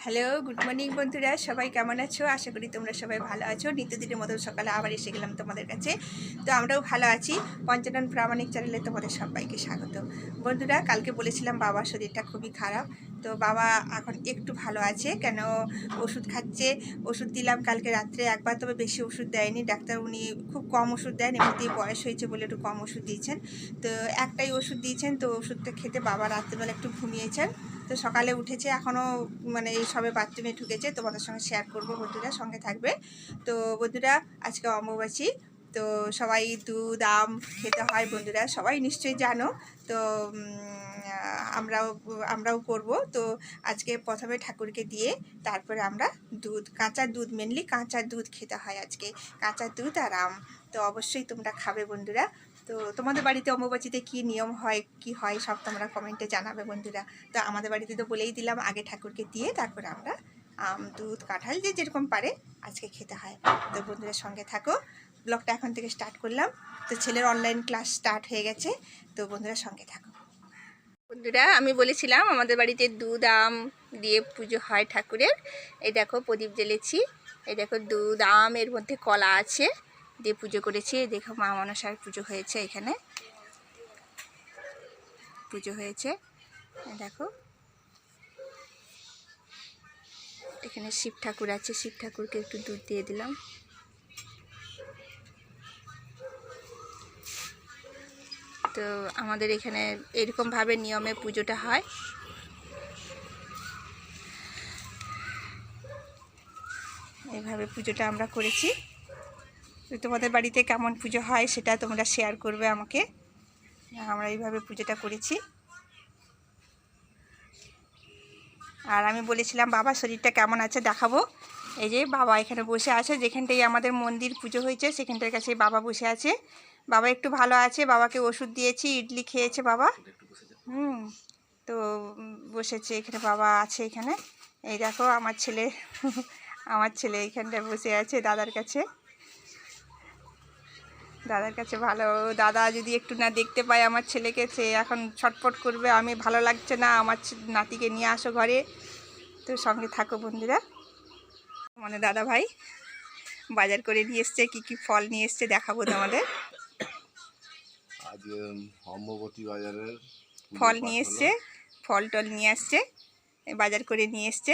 Hello, good morning বন্ধুরা, সবাই কেমন আছো? আশা করি তোমরা সবাই ভালো আছো। নিত্যদিনের মতো সকালে আবার এসে গেলাম তোমাদের কাছে। তো আমরাও ভালো আছি। পঞ্চানন প্রামাণিক চ্যানেলে তোমাদের সবাইকে স্বাগত। বন্ধুরা, কালকে বলেছিলাম বাবার শরীরটা খুবই খারাপ। তো বাবা এখন একটু ভালো আছে, কেন ওষুধ খাচ্ছে। ওষুধ দিলাম কালকে রাত্রে একবার, তবে বেশি ওষুধ দেয়নি ডাক্তার। উনি খুব কম ওষুধ দেন, এমনিতেই বয়স হয়েছে বলে একটু কম ওষুধ দিয়েছেন। তো একটাই ওষুধ দিয়েছেন। তো ওষুধটা খেতে বাবা রাত্রেবেলা একটু ঘুমিয়েছেন। তো সকালে উঠেছে, এখনও মানে এই সবে বাথরুমে ঢুকেছে। তোমাদের সঙ্গে শেয়ার করবো, বন্ধুরা সঙ্গে থাকবে। তো বন্ধুরা, আজকে অমাবস্যা। তো সবাই দুধ আম খেতে হয় বন্ধুরা, সবাই নিশ্চয়ই জানো। তো আমরাও করব। তো আজকে প্রথমে ঠাকুরকে দিয়ে তারপরে আমরা দুধ, কাঁচা দুধ, মেনলি কাঁচা দুধ খেতে হয় আজকে, কাঁচা দুধ আর আম। তো অবশ্যই তোমরা খাবে বন্ধুরা। তো তোমাদের বাড়িতে অমাবস্যাতে কী নিয়ম হয়, কি হয়, সব তোমরা কমেন্টে জানাবে বন্ধুরা। তো আমাদের বাড়িতে তো বলেই দিলাম, আগে ঠাকুরকে দিয়ে তারপরে আমরা আম, দুধ, কাঁঠাল যে যেরকম পারে আজকে খেতে হয়। তো বন্ধুরা সঙ্গে থাকো, ব্লগটা এখন থেকে স্টার্ট করলাম। তো ছেলের অনলাইন ক্লাস স্টার্ট হয়ে গেছে। তো বন্ধুরা সঙ্গে থাকো। বন্ধুরা, আমি বলেছিলাম আমাদের বাড়িতে দুধ আম দিয়ে পুজো হয় ঠাকুরের। এই দেখো প্রদীপ জ্বেলেছি, এই দেখো দুধ আম, এর মধ্যে কলা আছে, দিয়ে পুজো করেছি। দেখো মা মনসার পুজো হয়েছে, এখানে পুজো হয়েছে। দেখো এখানে শিব ঠাকুর আছে, শিব ঠাকুরকে একটু দুধ দিয়ে দিলাম। তো আমাদের এখানে এরকমভাবে নিয়মে পুজোটা হয়। এইভাবে পুজোটা আমরা করেছি। তো তোমাদের বাড়িতে কেমন পুজো হয় সেটা তোমরা শেয়ার করবে আমাকে। আমরা এইভাবে পুজোটা করেছি। আর আমি বলেছিলাম বাবার শরীরটা কেমন আছে দেখাবো। এই যে বাবা এখানে বসে আছে, যেখানটাই আমাদের মন্দির পুজো হয়েছে সেখানটার কাছে বাবা বসে আছে। বাবা একটু ভালো আছে, বাবাকে ওষুধ দিয়েছি, ইডলি খেয়েছে বাবা। তো বসেছে এখানে, বাবা আছে এখানে। এই দেখো আমার ছেলে আমার ছেলে এইখানটায় বসে আছে দাদার কাছে। দাদার কাছে ভালো, দাদা যদি একটু না দেখতে পায় আমার ছেলেকে, সে এখন ছটফট করবে, আমি ভালো লাগছে না, আমার নাতিকে নিয়ে আসো ঘরে। তো সঙ্গে থাকো বন্ধুরা। মানে দাদা ভাই বাজার করে নিয়ে এসছে, কী কী ফল নিয়ে এসছে দেখাবো তোমাদের। আজকে অম্ববতী বাজারের ফল নিয়ে এসছে, ফল টল নিয়ে আসছে, বাজার করে নিয়ে এসছে।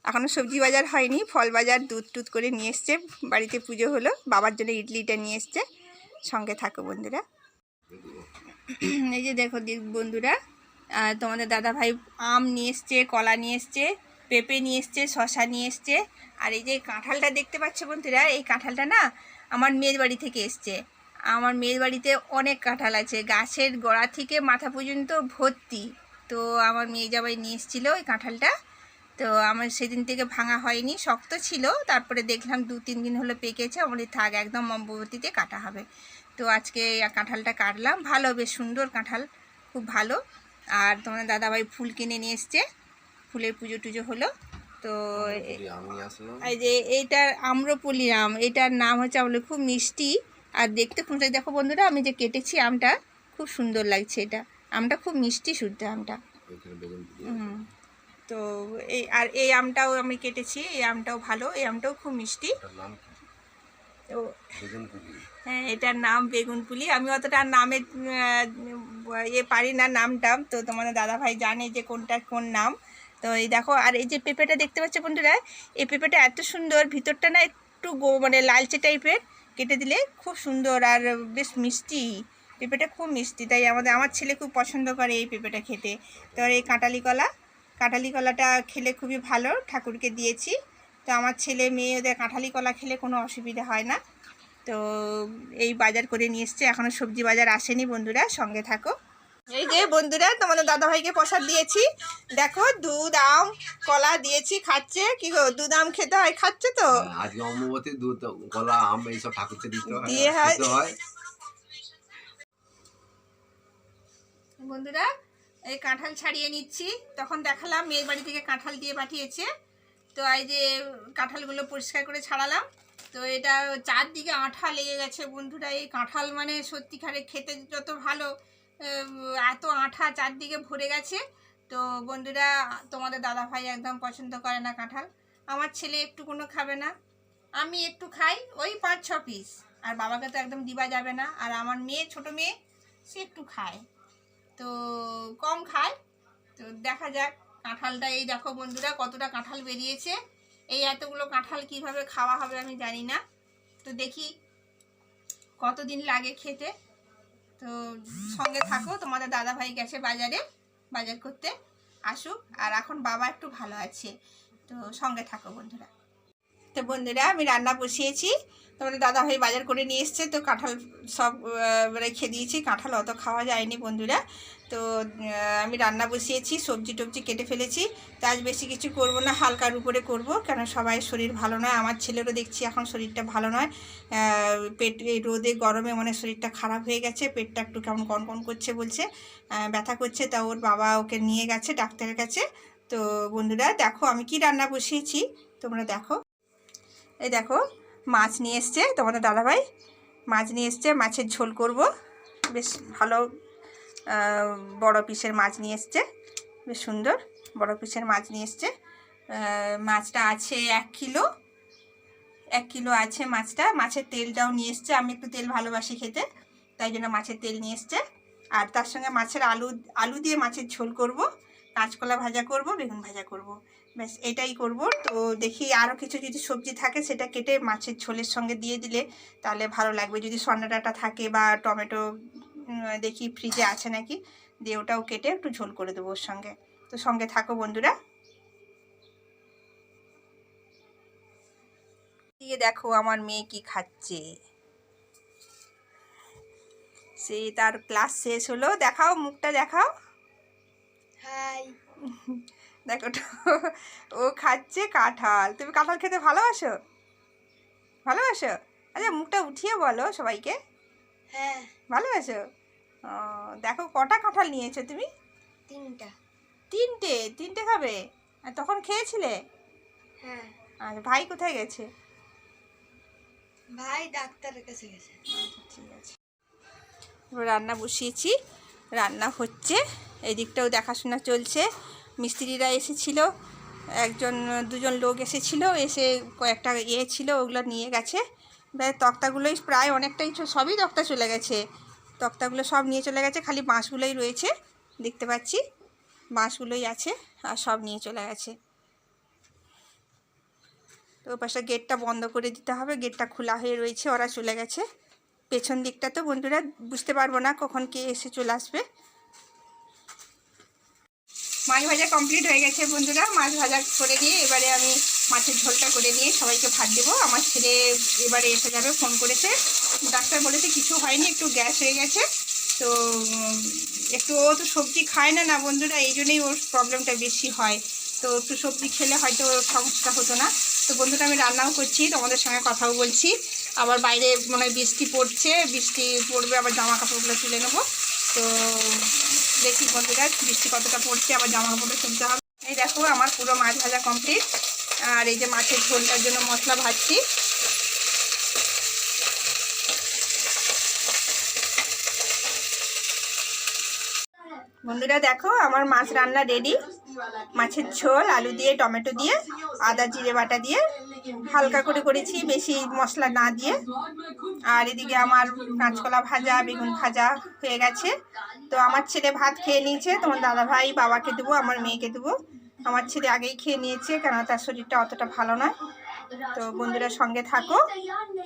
এখনও সবজি বাজার হয়নি, ফল বাজার দুধ টুধ করে নিয়ে এসছে। বাড়িতে পুজো হলো, বাবার জন্য ইডলিটা নিয়ে এসছে। সঙ্গে থাকো বন্ধুরা। এই যে দেখো বন্ধুরা, তোমাদের দাদাভাই আম নিয়ে এসছে, কলা নিয়ে এসছে, পেঁপে নিয়ে এসছে, শশা নিয়ে এসছে। আর এই যে কাঁঠালটা দেখতে পাচ্ছ বন্ধুরা, এই কাঁঠালটা না আমার মেয়ের বাড়ি থেকে এসছে। আমার মেয়ের বাড়িতে অনেক কাঁঠাল আছে, গাছের গোড়া থেকে মাথা পর্যন্ত ভর্তি। তো আমার মেয়ে জামাই নিয়ে এসেছিলো ওই কাঁঠালটা। তো আমার সেদিন থেকে ভাঙা হয়নি, শক্ত ছিল। তারপরে দেখলাম 2-3 দিন হলো পেকেছে, আমাদের থাক, একদম অম্ববতীতে কাটা হবে। তো আজকে কাঁঠালটা কাটলাম, ভালো, বেশ সুন্দর কাঁঠাল, খুব ভালো। আর তোমার দাদাভাই ফুল কিনে নিয়ে এসছে, ফুলের পুজো টুজো হলো। তো এই যে এইটার আম্রপলি আম, এটার নাম হচ্ছে আমলে, খুব মিষ্টি আর দেখতে খুব। দেখো বন্ধুরা, আমি যে কেটেছি আমটা, খুব সুন্দর লাগছে। এটা আমটা খুব মিষ্টি শুদ্ধ আমটা। তো এই আমটাও আমি কেটেছি, এই আমটাও ভালো, এই আমটাও খুব মিষ্টি। তো হ্যাঁ, এটার নাম বেগুন পুলি। আমি অতটা নামের পারি না, নামটা। তো তোমাদের দাদাভাই জানে যে কোনটা কোন নাম। তো এই দেখো, আর এই যে পেঁপেটা দেখতে পাচ্ছ বন্ধুরা, এই পেঁপেটা এত সুন্দর, ভিতরটা না একটু মানে লালচে টাইপের, কেটে দিলে খুব সুন্দর আর বেশ মিষ্টি। পেঁপেটা খুব মিষ্টি, তাই আমার ছেলে খুব পছন্দ করে এই পেঁপেটা খেতে। তো এই কাঁঠালি কলাটা খেলে খুবই ভালো, ঠাকুরকে দিয়েছি। তো আমার ছেলে মেয়ে ওদের কাঁঠালি কলা খেলে কোনো অসুবিধা হয় না। তো এই বাজার করে নিয়ে এসছে, এখনও সবজি বাজার আসেনি বন্ধুরা, সঙ্গে থাকো। এই যে বন্ধুরা, তোমাদের দাদাভাইকে প্রসাদ দিয়েছি। দেখো দুধ আম কলা দিয়েছি, খাচ্ছে। কি গো, দুধ আম খেতে হয়, খাচ্ছে তো? আজকে অম্ববতী দুধ কলা আম এইসব ঠাকুরকে দিতে হয়, দিয়ে হয়। বন্ধুরা, এই কাঁঠাল ছাড়িয়ে নিচ্ছি। তখন দেখালাম মেয়ের বাড়ি থেকে কাঁঠাল দিয়ে পাঠিয়েছে। তো এই যে কাঁঠালগুলো পরিষ্কার করে ছাড়ালাম। তো এটা চারদিকে আঠা লেগে গেছে বন্ধুরা। এই কাঁঠাল মানে সত্যিকারে খেতে যত ভালো, এত আঠা চারদিকে ভরে গেছে। তো বন্ধুরা, তোমাদের দাদা ভাই একদম পছন্দ করে না কাঁঠাল। আমার ছেলে একটু কোনো খাবে না, আমি একটু খাই, ওই 5-6 পিস। আর বাবাকে তো একদম দিবা যাবে না। আর আমার মেয়ে, ছোট মেয়ে, সে একটু খায়, তো কম খায়। তো দেখা যাক কাঁঠালটা। এই দেখো বন্ধুরা কতটা কাঁঠাল বেরিয়েছে। এই এতগুলো কাঁঠাল কিভাবে খাওয়া হবে আমি জানি না। তো দেখি কতদিন লাগে খেতে। তো সঙ্গে থাকো, তোমাদের দাদা ভাই গেছে বাজারে, বাজার করতে, আসুক। আর এখন বাবা একটু ভালো আছে, তো সঙ্গে থাকো বন্ধুরা। তো বন্ধুরা, আমি রান্না বসিয়েছি। তোমাদের দাদা ভাই বাজার করে নিয়ে এসছে, তো কাঁঠাল সব রেখে দিয়েছি। কাঁঠাল অত খাওয়া যায়নি বন্ধুরা। তো আমি রান্না বসিয়েছি, সবজি টবজি কেটে ফেলেছি। তো আজ বেশি কিছু করব না, হালকার উপরে করব, কেন সবাই শরীর ভালো নয়। আমার ছেলেরও দেখছি এখন শরীরটা ভালো নয়। পেট, এই রোদে গরমে মানে শরীরটা খারাপ হয়ে গেছে, পেটটা একটু কেমন কনকন করছে বলছে, ব্যথা করছে। তা ওর বাবা ওকে নিয়ে গেছে ডাক্তারের কাছে। তো বন্ধুরা দেখো আমি কি রান্না বসিয়েছি, তোমরা দেখো। এই দেখো মাছ নিয়ে এসছে তোমাদের দাদাভাই, মাছ নিয়ে এসছে, মাছের ঝোল করব। বেশ ভালো বড় পিসের মাছ নিয়ে এসছে, বেশ সুন্দর বড় পিসের মাছ নিয়ে এসছে। মাছটা আছে 1 কিলো, 1 কিলো আছে মাছটা। মাছের তেলটাও নিয়ে এসছে, আমি একটু তেল ভালোবাসি খেতে, তাই জন্য মাছের তেল নিয়ে এসছে। আর তার সঙ্গে মাছের আলু দিয়ে মাছের ঝোল করব, কাঁচকলা ভাজা করব, বেগুন ভাজা করব, ব্যাস এটাই করব। তো দেখি আরও কিছু যদি সবজি থাকে সেটা কেটে মাছের ঝোলের সঙ্গে দিয়ে দিলে তাহলে ভালো লাগবে। যদি সন্না ডাঁটা থাকে বা টমেটো দেখি ফ্রিজে আছে নাকি, দিয়ে ওটাও কেটে একটু ঝোল করে দেবো ওর সঙ্গে। তো সঙ্গে থাকো বন্ধুরা। দিয়ে দেখো আমার মেয়ে কি খাচ্ছে, সে তার ক্লাস শেষ হলো। দেখাও মুখটা, দেখাও, হাই। দেখো তো, ও খাচ্ছে কাঁঠাল। তুমি কাঁঠাল খেতে ভালোবাসো? ভালোবাসো? আচ্ছা মুখটা উঠিয়ে বলো সবাইকে, হ্যাঁ, ভালোবাসো? ও, দেখো কটা কাঁঠাল নিয়েছো তুমি? 3টা। 3টে? 3টে খাবে? আর তখন খেয়েছিলে? হ্যাঁ, আর ভাই কোথায় গেছে? ভাই ডাক্তারের কাছে গেছে। আচ্ছা ঠিক আছে। এবার রান্না বসিয়েছি, রান্না হচ্ছে, এই দিকটাও দেখাশোনা চলছে। মিস্ত্রিরা এসেছিল, দুজন লোক এসেছিল, এসে কয়েকটা ছিল, ওগুলো নিয়ে গেছে। তক্তাগুলোই প্রায় অনেকটাই, সবই তক্তা চলে গেছে, তক্তাগুলো সব নিয়ে চলে গেছে, খালি বাঁশগুলোই রয়েছে, দেখতে পাচ্ছি বাঁশগুলোই আছে, আর সব নিয়ে চলে গেছে। তো ওই পাশে গেটটা বন্ধ করে দিতে হবে, গেটটা খোলা হয়ে রয়েছে, ওরা চলে গেছে। পেছন দিকটা তো বন্ধুরা বুঝতে পারবো না কখন কে এসে চলে আসবে। মাছ ভাজা কমপ্লিট হয়ে গেছে বন্ধুরা। মাছ ভাজা করে নিয়ে এবারে আমি মাছের ঝোলটা করে নিয়ে সবাইকে ভাত দেবো। আমার ছেলে এবারে এসে যাবে, ফোন করেছে, ডাক্তার বলেছে কিছু হয়নি, একটু গ্যাস হয়ে গেছে। তো একটু, ও তো সবজি খায় না বন্ধুরা, এই জন্যই ওর প্রবলেমটা বেশি হয়। তো একটু সবজি খেলে হয়তো সমস্যা হতো না। তো বন্ধুরা আমি রান্নাও করছি, তোমাদের সঙ্গে কথাও বলছি। আবার বাইরে মনে হয় বৃষ্টি পড়ছে, বৃষ্টি পড়বে, আবার জামা কাপড়গুলো তুলে নেবো। তো দেখি বন্ধুরা বৃষ্টি কতটা পড়ছে, আবার জামা কাপড়টা তুলতে হবে। এই দেখো আমার পুরো মাছ ভাজা কমপ্লিট। আর এই যে মাছের ঝোলটার জন্য মশলা ভাজছি। বন্ধুরা দেখো আমার মাছ রান্না রেডি। মাছের ঝোল আলু দিয়ে, টমেটো দিয়ে, আদা জিরে বাটা দিয়ে হালকা করে করেছি, বেশি মশলা না দিয়ে। আর এদিকে আমার কাঁচকলা ভাজা, বেগুন ভাজা হয়ে গেছে। তো আমার ছেলে ভাত খেয়ে নিয়েছে, তোমার দাদাভাই বাবাকে দেবো, আমার মেয়েকে দেবো। আমার ছেলে আগেই খেয়ে নিয়েছে, কেন তার শরীরটা অতটা ভালো নয়। তো বন্ধুরা সঙ্গে থাকো,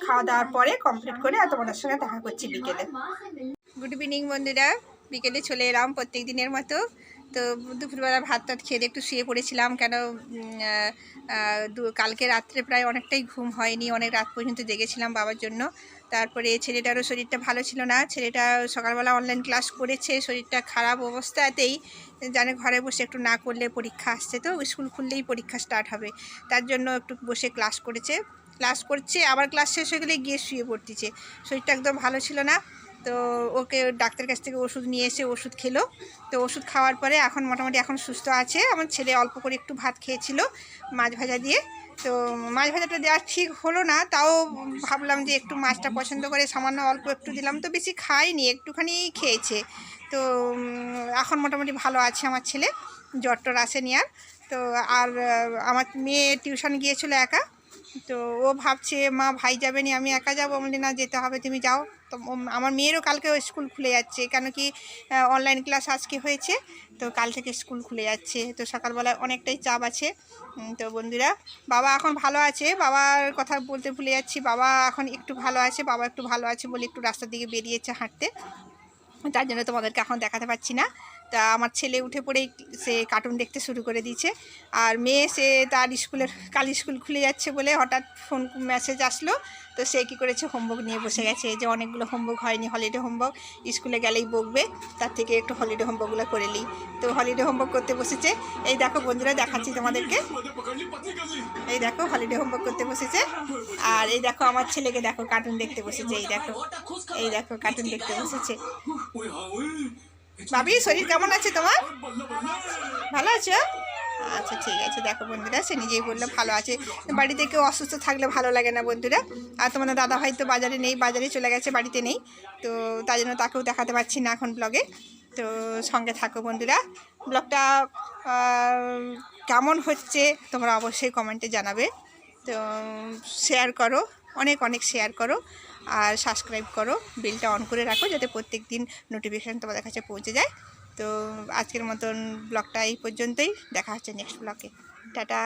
খাওয়া দাওয়ার পরে কমপ্লিট করে আর তোমাদের সঙ্গে দেখা করছি বিকেলে। গুড ইভিনিং বন্ধুরা, বিকেলে চলে এলাম প্রত্যেক দিনের মতো। তো দুপুরবেলা ভাত টাত খেয়ে একটু শুয়ে পড়েছিলাম, কেন কালকে রাত্রে প্রায় অনেকটাই ঘুম হয়নি, অনেক রাত পর্যন্ত জেগেছিলাম বাবার জন্য। তারপরে ছেলেটারও শরীরটা ভালো ছিল না, ছেলেটা সকালবেলা অনলাইন ক্লাস করেছে, শরীরটা খারাপ অবস্থাতেই জানে ঘরে বসে একটু না করলে পরীক্ষা আসছে, তো স্কুল খুললেই পরীক্ষা স্টার্ট হবে, তার জন্য একটু বসে ক্লাস করছে, আবার ক্লাস শেষ হয়ে গেলে গিয়ে শুয়ে পড়তেছে। শরীরটা একদম ভালো ছিল না, তো ওকে ডাক্তার কাছ থেকে ওষুধ নিয়ে এসে ওষুধ খেলো। তো ওষুধ খাওয়ার পরে এখন মোটামুটি এখন সুস্থ আছে। আমার ছেলে অল্প করে একটু ভাত খেয়েছিল মাছ ভাজা দিয়ে। তো মাছ ভাজাটা দেওয়া ঠিক হলো না, তাও ভাবলাম যে একটু মাছটা পছন্দ করে সামান্য অল্প একটু দিলাম, তো বেশি খায়নি, একটুখানি খেয়েছে। তো এখন মোটামুটি ভালো আছে আমার ছেলে, জ্বর টর আসেনি আর। তো আর আমার মেয়ে টিউশন গিয়েছিলো একা, তো ও ভাবছে মা ভাই যাবে নি, আমি একা যাবো। বলি না, যেতে হবে, তুমি যাও। তো আমার মেয়েরও কালকে স্কুল খুলে যাচ্ছে, কেন কি অনলাইন ক্লাস আজকে হয়েছে, তো কাল থেকে স্কুল খুলে যাচ্ছে। তো সকালবেলায় অনেকটাই চাপ আছে। তো বন্ধুরা, বাবা এখন ভালো আছে, বাবার কথা বলতে ভুলে যাচ্ছি। বাবা এখন একটু ভালো আছে, বাবা একটু ভালো আছে বলে একটু রাস্তার দিকে বেরিয়েছে হাঁটতে, তার জন্য তোমাদেরকে এখন দেখাতে পারছি না। তা আমার ছেলে উঠে পড়েই সে কার্টুন দেখতে শুরু করে দিয়েছে। আর মেয়ে সে তার কাল স্কুল খুলে যাচ্ছে বলে হঠাৎ ফোন মেসেজ আসলো, তো সে কী করেছে, হোমওয়ার্ক নিয়ে বসে গেছে। যে অনেকগুলো হোমওয়ার্ক হয়নি, হলিডে হোমওয়ার্ক, স্কুলে গেলেই বকবে, তার থেকে একটু হলিডে হোমওয়ার্কগুলো করে নিই। তো হলিডে হোমওয়ার্ক করতে বসেছে। এই দেখো বন্ধুরা, দেখাচ্ছি তোমাদেরকে, এই দেখো হলিডে হোমওয়ার্ক করতে বসেছে। আর এই দেখো আমার ছেলেকে দেখো কার্টুন দেখতে বসেছে, এই দেখো, এই দেখো কার্টুন দেখতে বসেছে। ভাবি, শরীর কেমন আছে তোমার? ভালো আছো? আচ্ছা ঠিক আছে। দেখো বন্ধুরা, সে নিজেই বললো ভালো আছে। বাড়িতে কেউ অসুস্থ থাকলে ভালো লাগে না বন্ধুরা। আর তোমাদের দাদা ভাই তো বাজারে নেই, বাজারে চলে গেছে, বাড়িতে নেই, তো তাই জন্য তাকেও দেখাতে পারছি না এখন ব্লগে। তো সঙ্গে থাকো বন্ধুরা, ব্লগটা কেমন হচ্ছে তোমরা অবশ্যই কমেন্টে জানাবে। তো শেয়ার করো, অনেক অনেক শেয়ার করো, আর সাবস্ক্রাইব করো, বেলটা অন করে রাখো যাতে প্রত্যেক দিন নোটিফিকেশান তোমাদের কাছে পৌঁছে যায়। তো আজকের মতন ব্লগটা এই পর্যন্তই, দেখা হচ্ছে নেক্সট ব্লগে। টাটা।